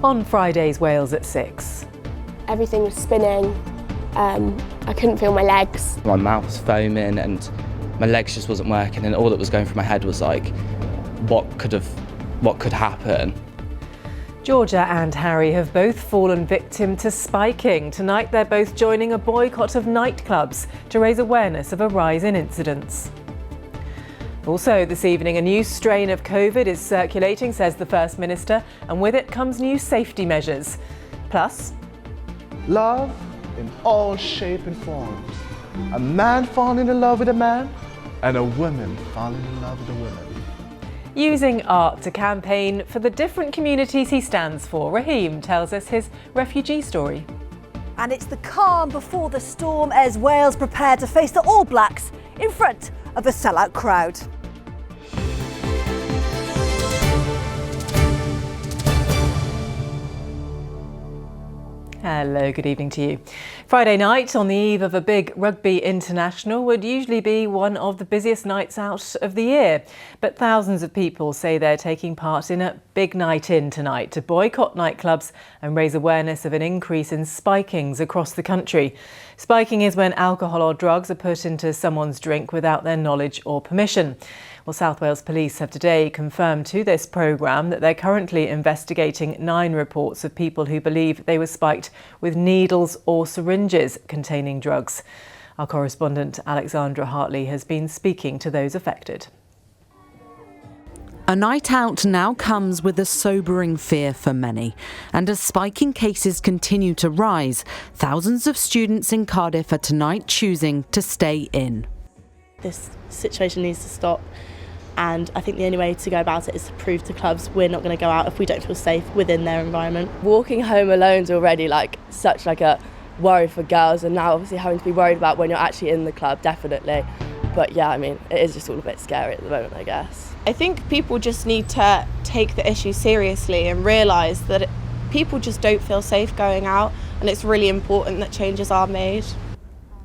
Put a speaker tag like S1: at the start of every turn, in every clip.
S1: on Friday's Wales at 6.
S2: Everything was spinning. I couldn't feel my legs.
S3: My mouth was foaming and my legs just wasn't working, and all that was going through my head was like, what could happen?
S1: Georgia and Harry have both fallen victim to spiking. Tonight they're both joining a boycott of nightclubs to raise awareness of a rise in incidents. Also this evening, a new strain of COVID is circulating, says the First Minister, and with it comes new safety measures. Plus,
S4: love in all shape and forms. A man falling in love with a man and a woman falling in love with a woman.
S1: using art to campaign for the different communities he stands for. Raheem tells us his refugee story.
S5: And it's the calm before the storm as Wales prepare to face the All Blacks in front of a sellout crowd.
S1: Hello, good evening to you. Friday night, on the eve of a big rugby international, would usually be one of the busiest nights out of the year. But thousands of people say they're taking part in a big night in tonight to boycott nightclubs and raise awareness of an increase in spikings across the country. Spiking is when alcohol or drugs are put into someone's drink without their knowledge or permission. Well, South Wales Police have today confirmed to this programme that they're currently investigating 9 reports of people who believe they were spiked with needles or syringes containing drugs. Our correspondent Alexandra Hartley has been speaking to those affected.
S6: A night out now comes with a sobering fear for many. And as spiking cases continue to rise, thousands of students in Cardiff are tonight choosing to stay in.
S7: This situation needs to stop. And I think the only way to go about it is to prove to clubs we're not going to go out if we don't feel safe within their environment.
S8: Walking home alone is already such a worry for girls, and now obviously having to be worried about when you're actually in the club, definitely. But yeah, I mean, it is just all a bit scary at the moment, I guess.
S9: I think people just need to take the issue seriously and realise that people just don't feel safe going out, and it's really important that changes are made.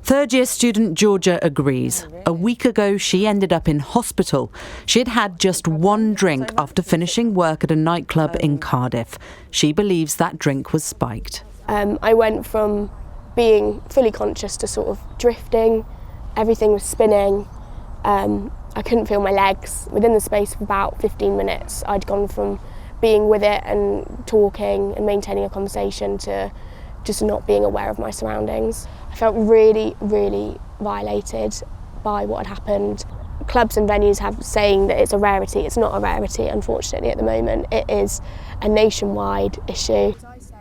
S6: Third-year student Georgia agrees. A week ago, she ended up in hospital. She'd had just one drink after finishing work at a nightclub in Cardiff. She believes that drink was spiked.
S2: I went from being fully conscious to sort of drifting. Everything was spinning. I couldn't feel my legs. Within the space of about 15 minutes, I'd gone from being with it and talking and maintaining a conversation to just not being aware of my surroundings. I felt really, really violated by what had happened. Clubs and venues have saying that it's a rarity. It's not a rarity, unfortunately, at the moment. It is a nationwide issue.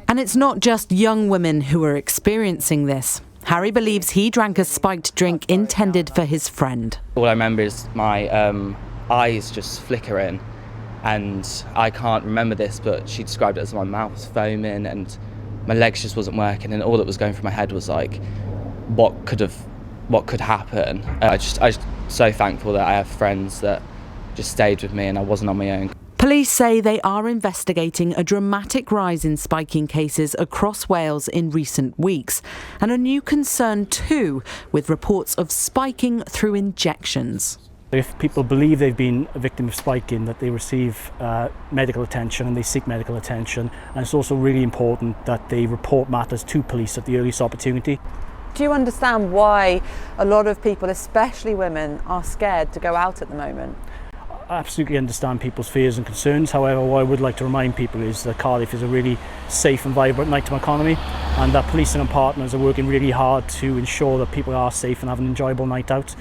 S6: And it's not just young women who are experiencing this. Harry believes he drank a spiked drink intended for his friend.
S3: All I remember is my eyes just flickering, and I can't remember this, but she described it as my mouth was foaming and my legs just wasn't working, and all that was going through my head was like, what could happen? I'm just so thankful that I have friends that just stayed with me and I wasn't on my own.
S6: Police say they are investigating a dramatic rise in spiking cases across Wales in recent weeks, and a new concern too, with reports of spiking through injections.
S10: If people believe they've been a victim of spiking, that they receive medical attention and they seek medical attention. And it's also really important that they report matters to police at the earliest opportunity.
S11: Do you understand why a lot of people, especially women, are scared to go out at the moment?
S10: I absolutely understand people's fears and concerns. However, what I would like to remind people is that Cardiff is a really safe and vibrant nighttime economy, and that police and partners are working really hard to ensure that people are safe and have an enjoyable night out.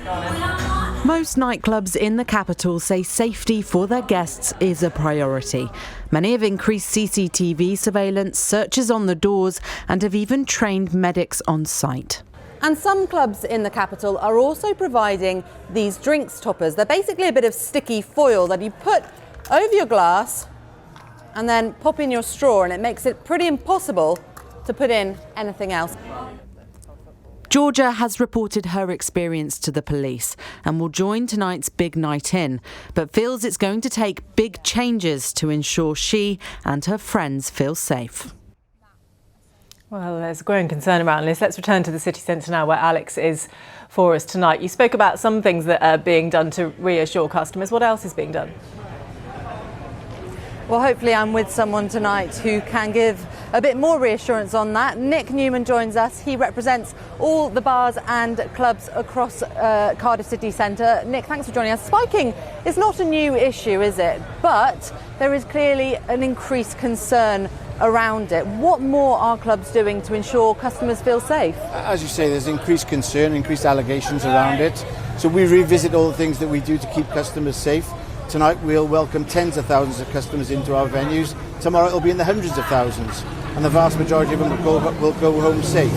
S6: Most nightclubs in the capital say safety for their guests is a priority. Many have increased CCTV surveillance, searches on the doors, and have even trained medics on site.
S11: And some clubs in the capital are also providing these drinks toppers. They're basically a bit of sticky foil that you put over your glass and then pop in your straw, and it makes it pretty impossible to put in anything else.
S6: Georgia has reported her experience to the police and will join tonight's big night in, but feels it's going to take big changes to ensure she and her friends feel safe.
S1: Well, there's growing concern around this. Let's return to the city centre now, where Alex is for us tonight. You spoke about some things that are being done to reassure customers. What else is being done?
S11: Well, hopefully I'm with someone tonight who can give a bit more reassurance on that. Nick Newman joins us. He represents all the bars and clubs across Cardiff city centre. Nick, thanks for joining us. Spiking is not a new issue, is it? But there is clearly an increased concern around it. What more are clubs doing to ensure customers feel safe?
S12: As you say, there's increased concern, increased allegations around it. So we revisit all the things that we do to keep customers safe. Tonight we'll welcome tens of thousands of customers into our venues. Tomorrow it'll be in the hundreds of thousands, and the vast majority of them will go home safe.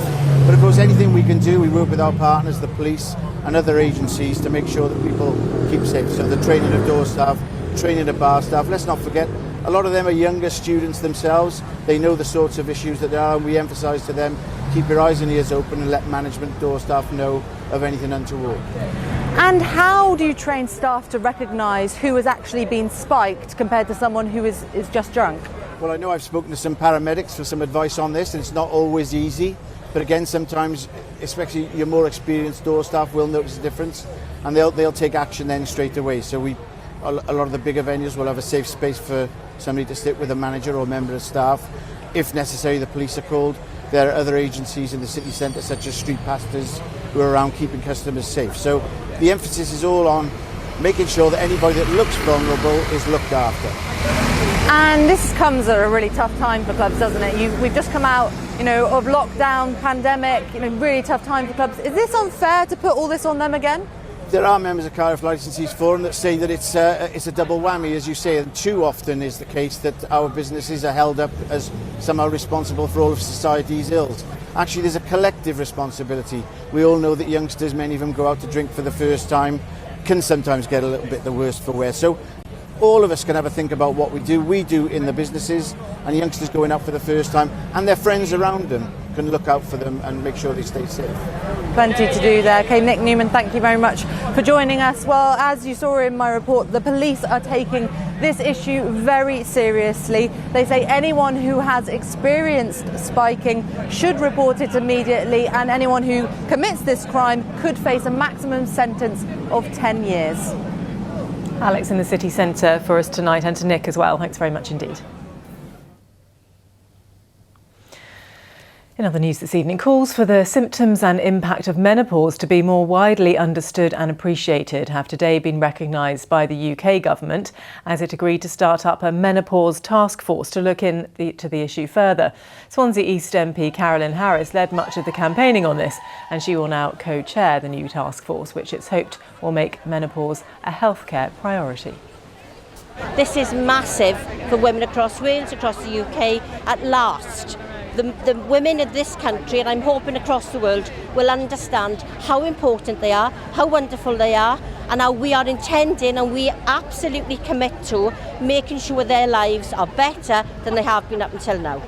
S12: But of course, anything we can do, we work with our partners, the police and other agencies, to make sure that people keep safe. So the training of door staff, training of bar staff. Let's not forget, a lot of them are younger students themselves. They know the sorts of issues that there are, and we emphasise to them, keep your eyes and ears open and let management, door staff know of anything untoward.
S11: And how do you train staff to recognise who has actually been spiked compared to someone who is just drunk?
S12: Well, I know I've spoken to some paramedics for some advice on this, and it's not always easy. But again, sometimes, especially your more experienced door staff will notice a difference, and they'll take action then straight away. So a lot of the bigger venues will have a safe space for somebody to sit with a manager or member of staff. If necessary, the police are called. There are other agencies in the city centre, such as street pastors, who are around keeping customers safe. So the emphasis is all on making sure that anybody that looks vulnerable is looked after.
S11: And this comes at a really tough time for clubs, doesn't it? We've just come out, of lockdown, pandemic, really tough time for clubs. Is this unfair to put all this on them again?
S12: There are members of Cardiff Licensees Forum that say that it's a double whammy, as you say, and too often is the case that our businesses are held up as somehow responsible for all of society's ills. Actually, there's a collective responsibility. We all know that youngsters, many of them go out to drink for the first time, can sometimes get a little bit the worse for wear. So all of us can have a think about what we do in the businesses, and youngsters going out for the first time and their friends around them can look out for them and make sure they stay safe.
S11: Plenty to do there. Okay, Nick Newman, thank you very much for joining us. Well, as you saw in my report, the police are taking this issue very seriously. They say anyone who has experienced spiking should report it immediately, and anyone who commits this crime could face a maximum sentence of 10 years.
S1: Alex in the city centre for us tonight, and to Nick as well. Thanks very much indeed. In other news this evening, calls for the symptoms and impact of menopause to be more widely understood and appreciated have today been recognised by the UK government as it agreed to start up a menopause task force to look into the issue further. Swansea East MP Carolyn Harris led much of the campaigning on this, and she will now co-chair the new task force, which it's hoped will make menopause a healthcare priority.
S13: This is massive for women across Wales, across the UK, at last. The women of this country, and I'm hoping across the world, will understand how important they are, how wonderful they are, and how we are intending and we absolutely commit to making sure their lives are better than they have been up until now.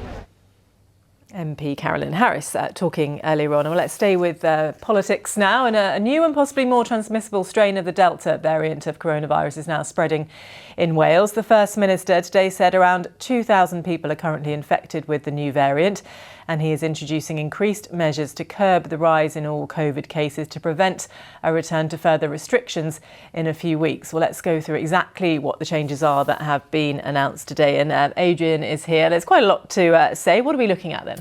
S1: MP Carolyn Harris talking earlier on. Well, let's stay with politics now. And a new and possibly more transmissible strain of the Delta variant of coronavirus is now spreading in Wales. The First Minister today said around 2,000 people are currently infected with the new variant, and he is introducing increased measures to curb the rise in all COVID cases to prevent a return to further restrictions in a few weeks. Well, let's go through exactly what the changes are that have been announced today. And Adrian is here. There's quite a lot to say. What are we looking at then?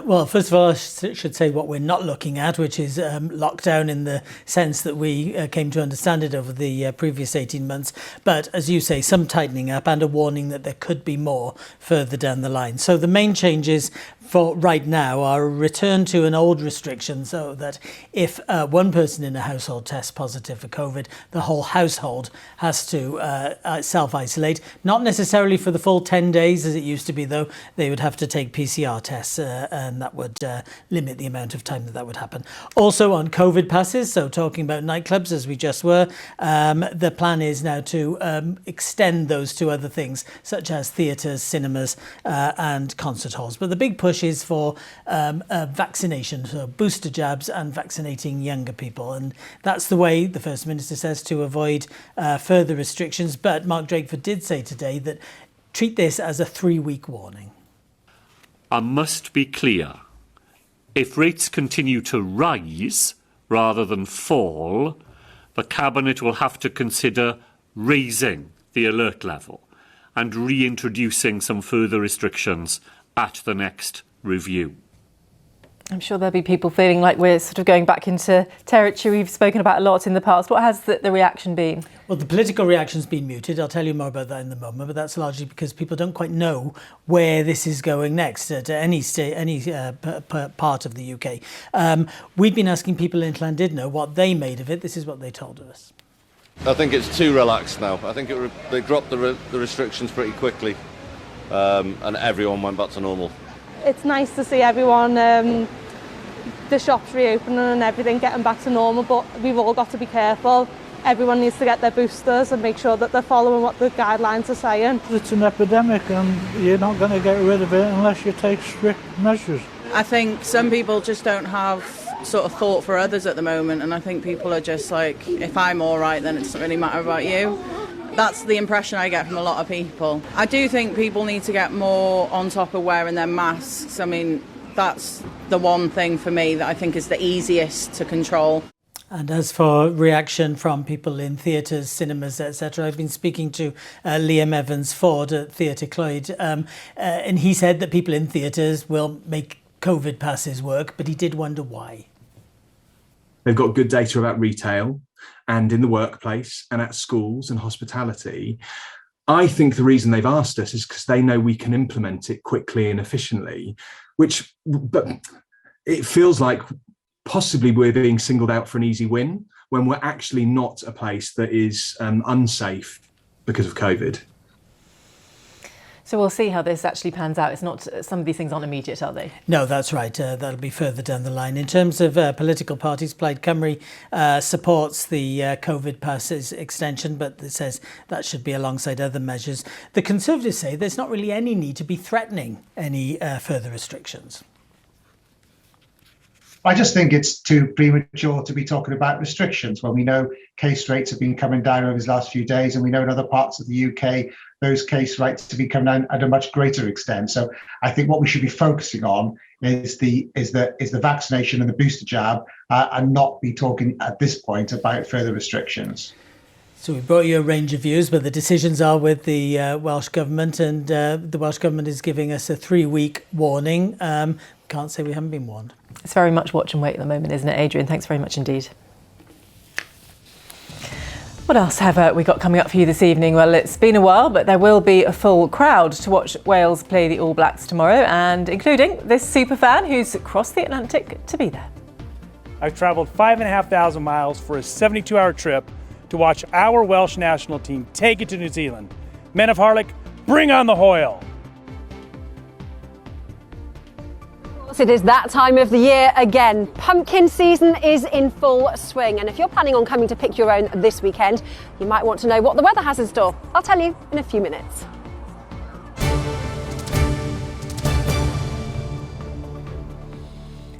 S14: Well, first of all, I should say what we're not looking at, which is lockdown in the sense that we came to understand it over the previous 18 months. But as you say, some tightening up and a warning that there could be more further down the line. So the main changes for right now are a return to an old restriction, so that if one person in a household tests positive for COVID, the whole household has to self-isolate. Not necessarily for the full 10 days as it used to be, though. They would have to take PCR tests and that would limit the amount of time that would happen. Also on COVID passes, so talking about nightclubs as we just were, the plan is now to extend those to other things such as theatres, cinemas and concert halls. But the big push is for vaccination, so booster jabs and vaccinating younger people. And that's the way, the First Minister says, to avoid further restrictions. But Mark Drakeford did say today that treat this as a 3-week warning.
S15: I must be clear. If rates continue to rise rather than fall, the Cabinet will have to consider raising the alert level. and reintroducing some further restrictions at the next review.
S1: I'm sure there'll be people feeling like we're sort of going back into territory we've spoken about a lot in the past. What has the reaction been?
S14: Well, the political reaction's been muted. I'll tell you more about that in the moment, but that's largely because people don't quite know where this is going next at any state, part of the UK. We've been asking people in Llandudno what they made of it. This is what they told us.
S16: I think it's too relaxed now. I think they dropped the restrictions pretty quickly, and everyone went back to normal.
S17: It's nice to see everyone, the shops reopening and everything getting back to normal, but we've all got to be careful. Everyone needs to get their boosters and make sure that they're following what the guidelines are saying.
S18: It's an epidemic and you're not going to get rid of it unless you take strict measures.
S19: I think some people just don't have sort of thought for others at the moment, and I think people are just like, if I'm all right, then it doesn't really matter about you. That's the impression I get from a lot of people. I do think people need to get more on top of wearing their masks. I mean, that's the one thing for me that I think is the easiest to control.
S14: And as for reaction from people in theatres, cinemas, etc., I've been speaking to Liam Evans-Ford at Theatre Clwyd, and he said that people in theatres will make COVID passes work, but he did wonder why.
S20: They've got good data about retail and in the workplace and at schools and hospitality. I think the reason they've asked us is because they know we can implement it quickly and efficiently, but it feels like possibly we're being singled out for an easy win when we're actually not a place that is unsafe because of COVID.
S1: So we'll see how this actually pans out. It's not, some of these things aren't immediate, are they?
S14: No, that's right. That'll be further down the line. In terms of political parties, Plaid Cymru supports the COVID passes extension, but it says that should be alongside other measures. The Conservatives say there's not really any need to be threatening any further restrictions.
S21: I just think it's too premature to be talking about restrictions when we know case rates have been coming down over the last few days, and we know in other parts of the UK those case rates have been coming down at a much greater extent. So I think what we should be focusing on is the vaccination and the booster jab, and not be talking at this point about further restrictions.
S14: So we brought you a range of views, but the decisions are with the Welsh Government, and the Welsh Government is giving us a 3-week warning. Can't say we haven't been warned.
S1: It's very much watch and wait at the moment, isn't it, Adrian? Thanks very much indeed. What else have we got coming up for you this evening? Well, it's been a while, but there will be a full crowd to watch Wales play the All Blacks tomorrow, and including this superfan who's crossed the Atlantic to be there.
S22: I've travelled 5,500 miles for a 72-hour trip to watch our Welsh national team take it to New Zealand. Men of Harlech, bring on the Hoyle!
S5: It is that time of the year again. Pumpkin season is in full swing, and if you're planning on coming to pick your own this weekend, you might want to know what the weather has in store. I'll tell you in a few minutes.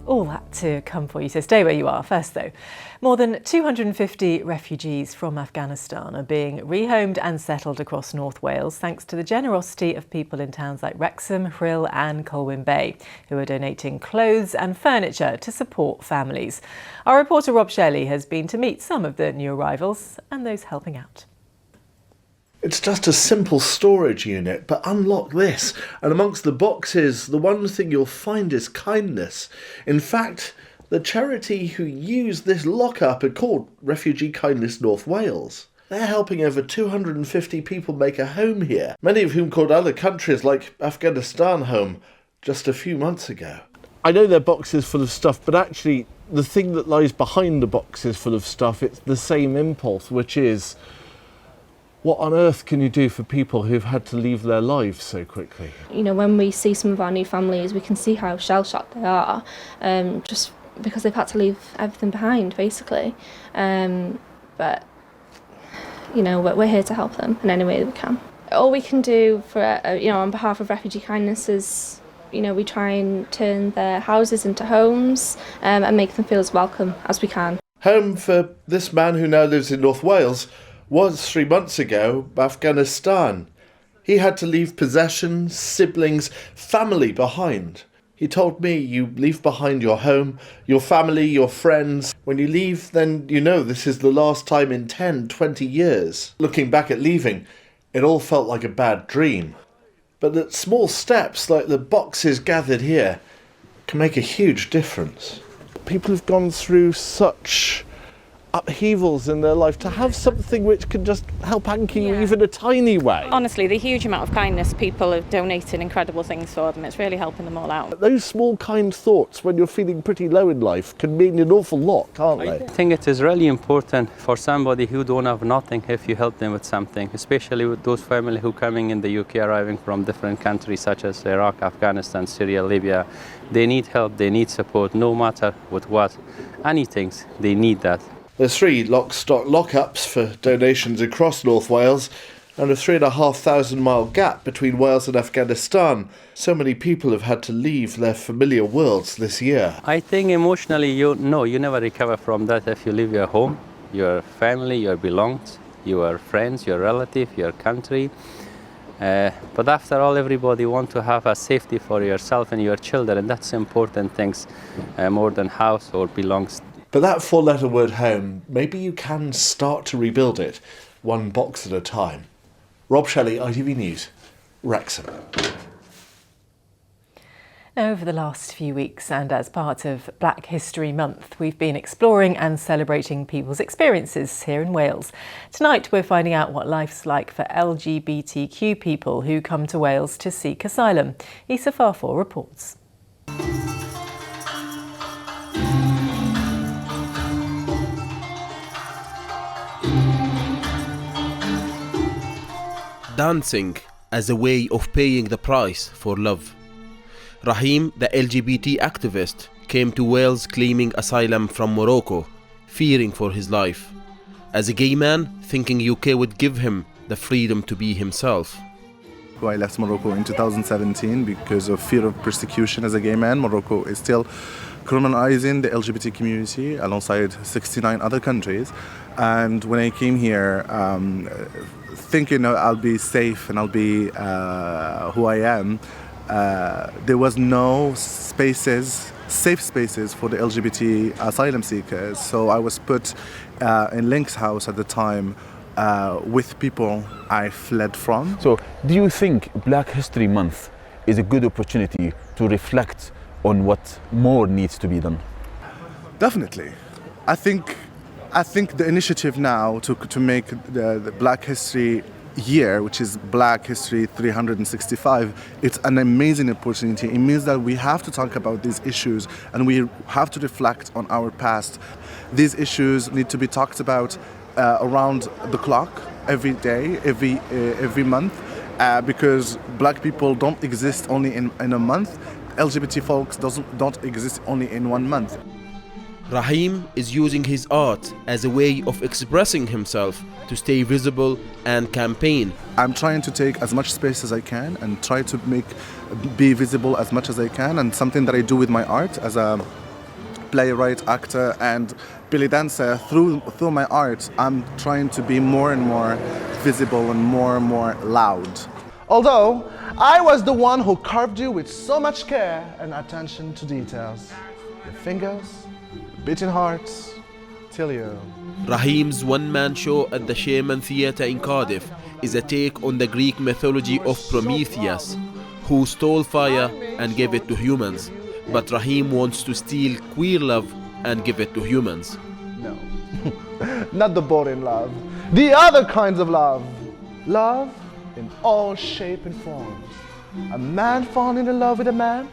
S1: All that to come for you, so stay where you are. First though, more than 250 refugees from Afghanistan are being rehomed and settled across North Wales thanks to the generosity of people in towns like Wrexham, Rhyl and Colwyn Bay, who are donating clothes and furniture to support families. Our reporter Rob Shelley has been to meet some of the new arrivals and those helping out.
S23: It's just a simple storage unit, but unlock this, and amongst the boxes, the one thing you'll find is kindness. In fact, the charity who use this lockup are called Refugee Kindness North Wales. They're helping over 250 people make a home here, many of whom called other countries like Afghanistan home just a few months ago. I know they're boxes full of stuff, but actually the thing that lies behind the boxes full of stuff, it's the same impulse, which is, what on earth can you do for people who've had to leave their lives so quickly?
S24: You know, when we see some of our new families, we can see how shell-shocked they are, just because they've had to leave everything behind, basically. But, you know, we're here to help them in any way that we can. All we can do for, on behalf of Refugee Kindness is, we try and turn their houses into homes and make them feel as welcome as we can.
S23: Home for this man who now lives in North Wales was 3 months ago Afghanistan. He had to leave possessions, siblings, family behind. He told me, you leave behind your home, your family, your friends. When you leave, then you know this is the last time in 10, 20 years. Looking back at leaving, It all felt like a bad dream. But that small steps like the boxes gathered here can make a huge difference.
S4: People have gone through such upheavals in their life, to have something which can just help anchor you even a tiny way.
S7: Honestly, the huge amount of kindness, people have donated incredible things for them. It's really helping them all out.
S4: Those small kind thoughts when you're feeling pretty low in life can mean an awful lot, can't they?
S8: I think it is really important for somebody who don't have nothing if you help them with something, especially with those families who coming in the UK arriving from different countries such as Iraq, Afghanistan, Syria, Libya. They need help, they need support, no matter with what, anything, they need that.
S23: There's 3 lock-stock lockups for donations across North Wales and a 3,500 mile gap between Wales and Afghanistan. So many people have had to leave their familiar worlds this year.
S8: I think emotionally, you never recover from that if you leave your home, your family, your belongings, your friends, your relative, your country. But after all, everybody wants to have a safety for yourself and your children, and that's important things more than house or belongs.
S23: But that 4-letter word home, maybe you can start to rebuild it, one box at a time. Rob Shelley, ITV News, Wrexham.
S1: Now, over the last few weeks and as part of Black History Month, we've been exploring and celebrating people's experiences here in Wales. Tonight we're finding out what life's like for LGBTQ people who come to Wales to seek asylum. Issa Farfor reports.
S9: Dancing as a way of paying the price for love. Rahim, the LGBT activist, came to Wales claiming asylum from Morocco, fearing for his life. As a gay man, thinking UK would give him the freedom to be himself.
S25: I left Morocco in 2017 because of fear of persecution as a gay man. Morocco is still criminalizing the LGBT community alongside 69 other countries. And when I came here, thinking I'll be safe and I'll be who I am, there was no safe spaces for the LGBT asylum seekers. So I was put in Link's house at the time with people I fled from.
S26: So do you think Black History Month is a good opportunity to reflect on what more needs to be done?
S25: Definitely. I think the initiative now to make the Black History Year, which is Black History 365, it's an amazing opportunity. It means that we have to talk about these issues and we have to reflect on our past. These issues need to be talked about around the clock, every day, every month, because Black people don't exist only in a month. LGBT folks don't exist only in 1 month.
S9: Rahim is using his art as a way of expressing himself to stay visible and campaign.
S25: I'm trying to take as much space as I can and try to be visible as much as I can, and something that I do with my art as a playwright, actor and belly dancer, through my art, I'm trying to be more and more visible and more loud. Although I was the one who carved you with so much care and attention to details. Your fingers, beating hearts, till you.
S9: Rahim's one-man show at the Shaman Theatre in Cardiff is a take on the Greek mythology of Prometheus, who stole fire and gave it to humans. But Rahim wants to steal queer love and give it to humans.
S25: No, not the boring love. The other kinds of love. Love in all shapes and forms. A man falling in love with a man,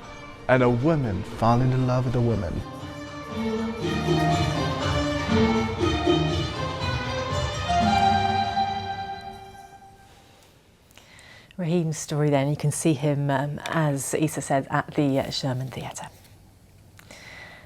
S25: and a woman falling in love with a woman.
S1: Rahim's story then, you can see him, as Issa said, at the Sherman Theatre.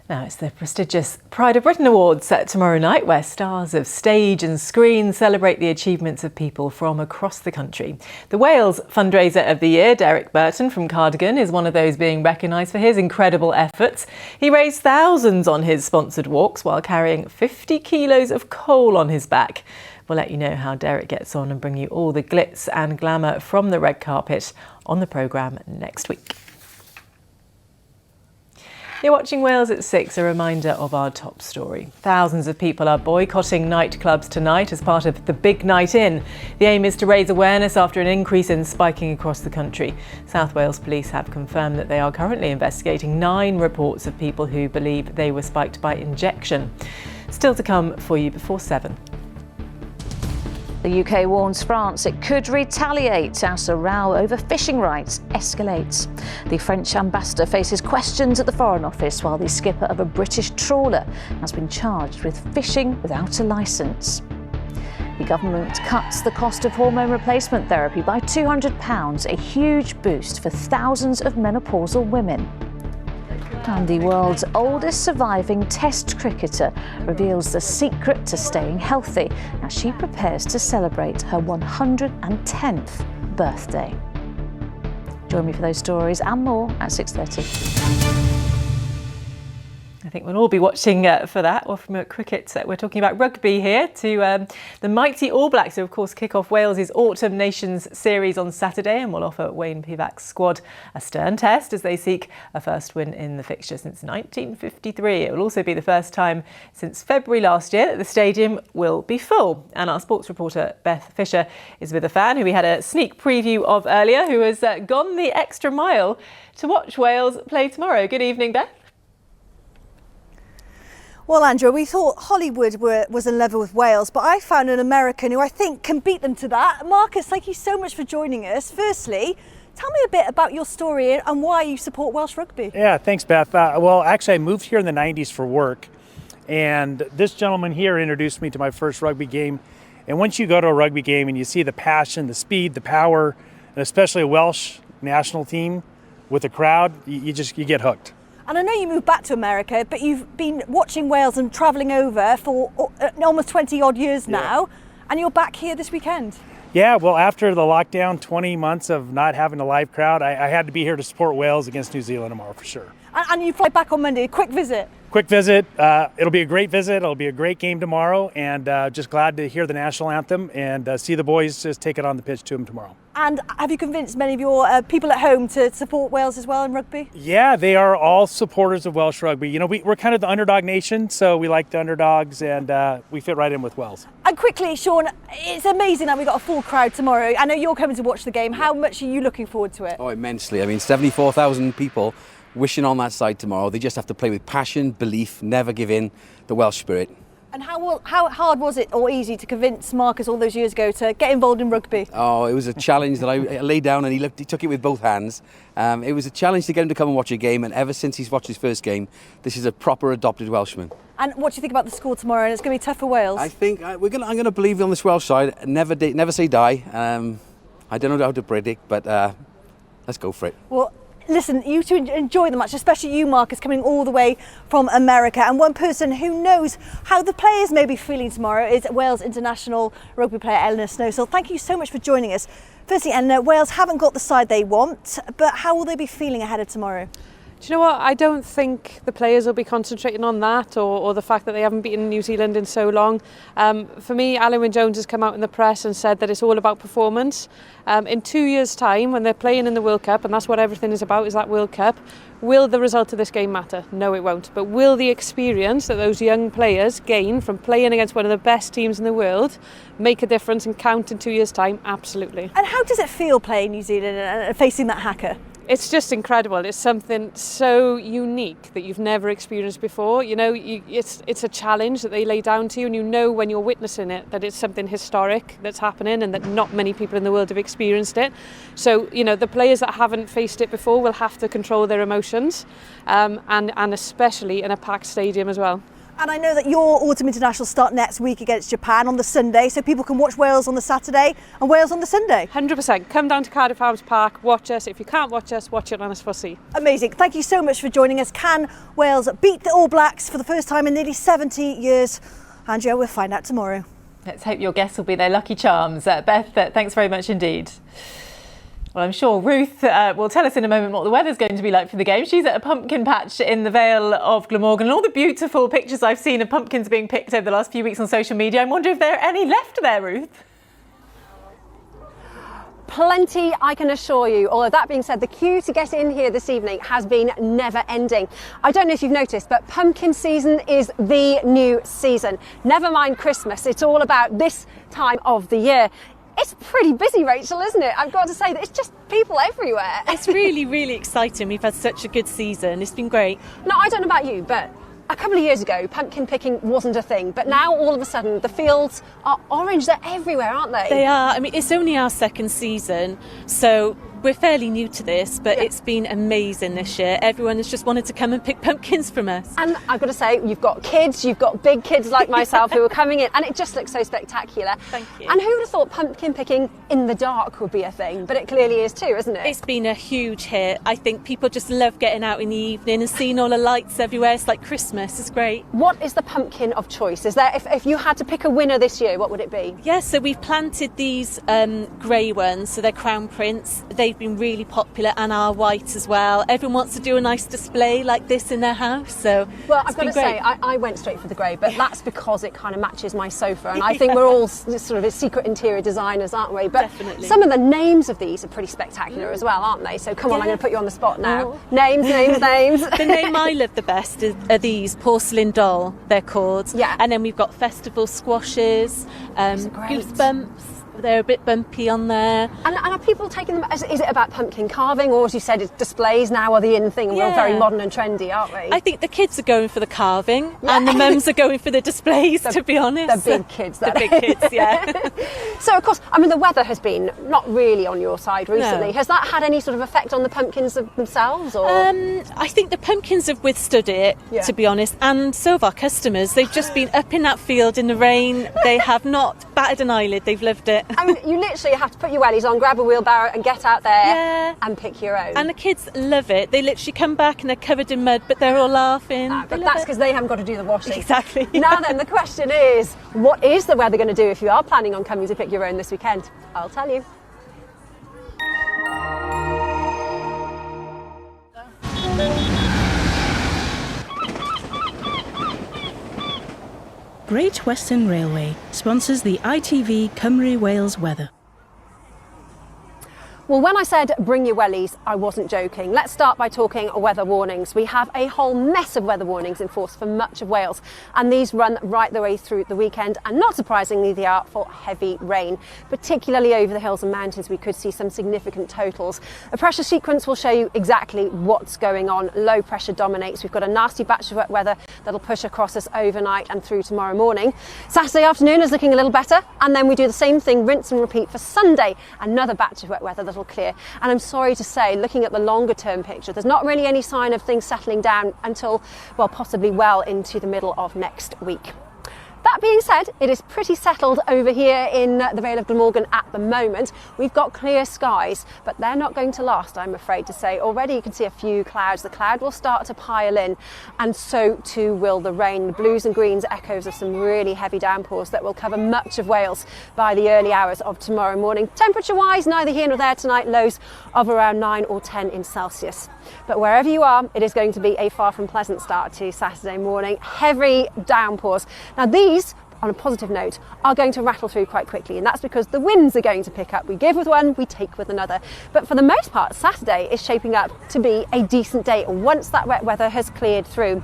S1: Now it's the prestigious Pride of Britain Awards tomorrow night, where stars of stage and screen celebrate the achievements of people from across the country. The Wales fundraiser of the year, Derek Burton from Cardigan, is one of those being recognised for his incredible efforts. He raised thousands on his sponsored walks while carrying 50 kilos of coal on his back. We'll let you know how Derek gets on and bring you all the glitz and glamour from the red carpet on the programme next week. You're watching Wales at 6, a reminder of our top story. Thousands of people are boycotting nightclubs tonight as part of the Big Night In. The aim is to raise awareness after an increase in spiking across the country. South Wales Police have confirmed that they are currently investigating 9 reports of people who believe they were spiked by injection. Still to come for you before 7.
S2: The UK warns France it could retaliate as a row over fishing rights escalates. The French ambassador faces questions at the Foreign Office while the skipper of a British trawler has been charged with fishing without a licence. The government cuts the cost of hormone replacement therapy by £200, a huge boost for thousands of menopausal women. And the world's oldest surviving Test cricketer reveals the secret to staying healthy as she prepares to celebrate her 110th birthday. Join me for those stories and more at 6:30.
S1: I think we'll all be watching for that, or from cricket. We're talking about rugby here to the mighty All Blacks, who of course kick off Wales's Autumn Nations series on Saturday and will offer Wayne Pivac's squad a stern test as they seek a first win in the fixture since 1953. It will also be the first time since February last year that the stadium will be full. And our sports reporter Beth Fisher is with a fan who we had a sneak preview of earlier, who has gone the extra mile to watch Wales play tomorrow. Good evening, Beth.
S3: Well, Andrea, we thought Hollywood was in level with Wales, but I found an American who I think can beat them to that. Marcus, thank you so much for joining us. Firstly, tell me a bit about your story and why you support Welsh rugby.
S22: Yeah, thanks, Beth. Well, actually, I moved here in the 90s for work, and this gentleman here introduced me to my first rugby game. And once you go to a rugby game and you see the passion, the speed, the power, and especially a Welsh national team with a crowd, you get hooked.
S3: And I know you moved back to America, but you've been watching Wales and travelling over for almost 20 odd years now, and you're back here this weekend.
S22: Yeah, well, after the lockdown, 20 months of not having a live crowd, I had to be here to support Wales against New Zealand tomorrow for sure.
S3: And you fly back on Monday, a quick visit.
S22: Quick visit. It'll be a great visit. It'll be a great game tomorrow, and just glad to hear the national anthem and see the boys just take it on the pitch to them tomorrow.
S3: And have you convinced many of your people at home to support Wales as well in rugby?
S22: Yeah, they are all supporters of Welsh rugby. You know, we're kind of the underdog nation, so we like the underdogs, and we fit right in with Wales.
S3: And quickly, Sean, it's amazing that we got a full crowd tomorrow. I know you're coming to watch the game. How much are you looking forward to it?
S6: Oh, immensely. I mean, 74,000 people wishing on that side tomorrow. They just have to play with passion, belief, never give in, the Welsh spirit.
S3: And how hard was it, or easy, to convince Marcus all those years ago to get involved in rugby?
S6: Oh, it was a challenge that I laid down, and he took it with both hands. It was a challenge to get him to come and watch a game, and ever since he's watched his first game, this is a proper adopted Welshman.
S3: And what do you think about the score tomorrow? And it's going to be tough for Wales.
S6: I think I'm going to believe on this Welsh side. Never say die. I don't know how to predict, but let's go for it.
S3: Well, listen, you two enjoy the match, especially you, Marcus, coming all the way from America. And one person who knows how the players may be feeling tomorrow is Wales international rugby player Eleanor Snow. So thank you so much for joining us. Firstly, Eleanor, Wales haven't got the side they want, but how will they be feeling ahead of tomorrow?
S10: Do you know what? I don't think the players will be concentrating on that or the fact that they haven't beaten New Zealand in so long. For me, Alan Wynne-Jones has come out in the press and said that it's all about performance. In 2 years' time, when they're playing in the World Cup, and that's what everything is about, is that World Cup, will the result of this game matter? No, it won't. But will the experience that those young players gain from playing against one of the best teams in the world make a difference and count in 2 years' time? Absolutely.
S3: And how does it feel playing New Zealand and facing that hacker?
S10: It's just incredible. It's something so unique that you've never experienced before. You know, it's a challenge that they lay down to you, and you know when you're witnessing it that it's something historic that's happening and that not many people in the world have experienced it. So, you know, the players that haven't faced it before will have to control their emotions, and especially in a packed stadium as well.
S3: And I know that your Autumn International start next week against Japan on the Sunday, so people can watch Wales on the Saturday and Wales on the Sunday.
S10: 100%. Come down to Cardiff Arms Park, watch us. If you can't watch us, watch it on S4C.
S3: Amazing. Thank you so much for joining us. Can Wales beat the All Blacks for the first time in nearly 70 years? Andrea, we'll find out tomorrow.
S1: Let's hope your guests will be their lucky charms. Beth, thanks very much indeed. Well, I'm sure Ruth will tell us in a moment what the weather's going to be like for the game. She's at a pumpkin patch in the Vale of Glamorgan, and all the beautiful pictures I've seen of pumpkins being picked over the last few weeks on social media. I'm wondering if there are any left there, Ruth.
S5: plenty, I can assure you. Although that being said, the queue to get in here this evening has been never ending. I don't know if you've noticed, but pumpkin season is the new season. Never mind Christmas, it's all about this time of the year. It's pretty busy, Rachel, isn't it? I've got to say that it's just people everywhere.
S11: It's really, really exciting. We've had such a good season. It's been great.
S5: Now, I don't know about you, but a couple of years ago, pumpkin picking wasn't a thing, but now all of a sudden the fields are orange. They're everywhere, aren't they?
S11: They are. I mean, it's only our second season, so we're fairly new to this, but it's been amazing this year. Everyone has just wanted to come and pick pumpkins from us.
S5: And I've got to say, you've got kids, you've got big kids like myself who are coming in, and it just looks so spectacular.
S11: Thank you.
S5: And who would have thought pumpkin picking in the dark would be a thing? But it clearly is too, isn't it?
S11: It's been a huge hit. I think people just love getting out in the evening and seeing all the lights everywhere. It's like Christmas. It's great.
S5: What is the pumpkin of choice? Is there, if you had to pick a winner this year, what would it be?
S11: Yeah, so we've planted these grey ones, so they're crown prince. They've been really popular, and our white as well. Everyone wants to do a nice display like this in their house, so
S5: well, I've got to say, I went straight for the grey, but that's because it kind of matches my sofa, and I think we're all sort of secret interior designers, aren't we? But
S11: definitely.
S5: Some of the names of these are pretty spectacular as well, aren't they? So come on, I'm going to put you on the spot now. Names.
S11: The name I love the best are these porcelain doll, they're called.
S5: Yeah.
S11: And then we've got festival squashes, goosebumps. They're a bit bumpy on there.
S5: And are people taking them, is it about pumpkin carving, or as you said, it's displays now are the in thing, and we're all very modern and trendy, aren't we?
S11: I think the kids are going for the carving, and the mums are going for the displays, to be honest.
S5: The big kids.
S11: The big kids, yeah.
S5: So, of course, I mean, the weather has been not really on your side recently.
S11: No.
S5: Has that had any sort of effect on the pumpkins themselves? Or?
S11: I think the pumpkins have withstood it, to be honest, and so have our customers. They've just been up in that field in the rain. They have not batted an eyelid. They've loved it.
S5: I mean, you literally have to put your wellies on, grab a wheelbarrow and get out there and pick your own.
S11: And the kids love it. They literally come back and they're covered in mud, but they're all laughing.
S5: But that's because they haven't got to do the washing.
S11: Exactly.
S5: Now then, the question is, what is the weather going to do if you are planning on coming to pick your own this weekend? I'll tell you.
S12: Great Western Railway sponsors the ITV Cymru Wales weather.
S5: Well, when I said bring your wellies, I wasn't joking. Let's start by talking weather warnings. We have a whole mess of weather warnings in force for much of Wales, and these run right the way through the weekend, and not surprisingly, they are for heavy rain. Particularly over the hills and mountains, we could see some significant totals. A pressure sequence will show you exactly what's going on. Low pressure dominates. We've got a nasty batch of wet weather that'll push across us overnight and through tomorrow morning. Saturday afternoon is looking a little better, and then we do the same thing, rinse and repeat for Sunday. Another batch of wet weather that'll clear. And I'm sorry to say, looking at the longer term picture, there's not really any sign of things settling down until, well, possibly well into the middle of next week. That being said, it is pretty settled over here in the Vale of Glamorgan at the moment. We've got clear skies, but they're not going to last, I'm afraid to say. Already you can see a few clouds. The cloud will start to pile in, and so too will the rain. The blues and greens echoes of some really heavy downpours that will cover much of Wales by the early hours of tomorrow morning. Temperature-wise, neither here nor there tonight, lows of around 9 or 10 in Celsius. But wherever you are, it is going to be a far from pleasant start to Saturday morning. Heavy downpours. Now these, on a positive note, are going to rattle through quite quickly, and that's because the winds are going to pick up. We give with one, we take with another. But for the most part, Saturday is shaping up to be a decent day once that wet weather has cleared through.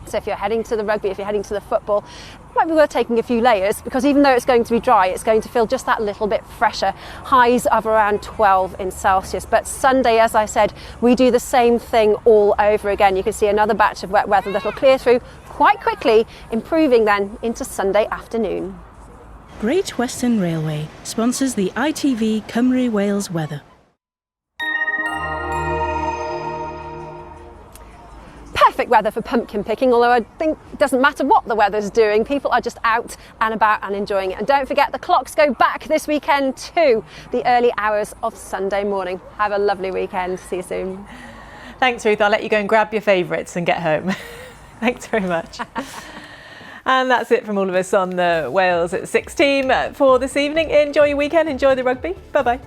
S5: So if you're heading to the rugby, if you're heading to the football, it might be worth taking a few layers, because even though it's going to be dry, it's going to feel just that little bit fresher. Highs of around 12 in Celsius. But Sunday, as I said, we do the same thing all over again. You can see another batch of wet weather that will clear through quite quickly, improving then into Sunday afternoon.
S12: Great Western Railway sponsors the ITV Cymru Wales weather.
S5: Perfect weather for pumpkin picking, although I think it doesn't matter what the weather's doing. People are just out and about and enjoying it. And don't forget, the clocks go back this weekend to the early hours of Sunday morning. Have a lovely weekend. See you soon.
S1: Thanks, Ruth. I'll let you go and grab your favourites and get home. Thanks very much. And that's it from all of us on the Wales at 6 team for this evening. Enjoy your weekend. Enjoy the rugby. Bye-bye.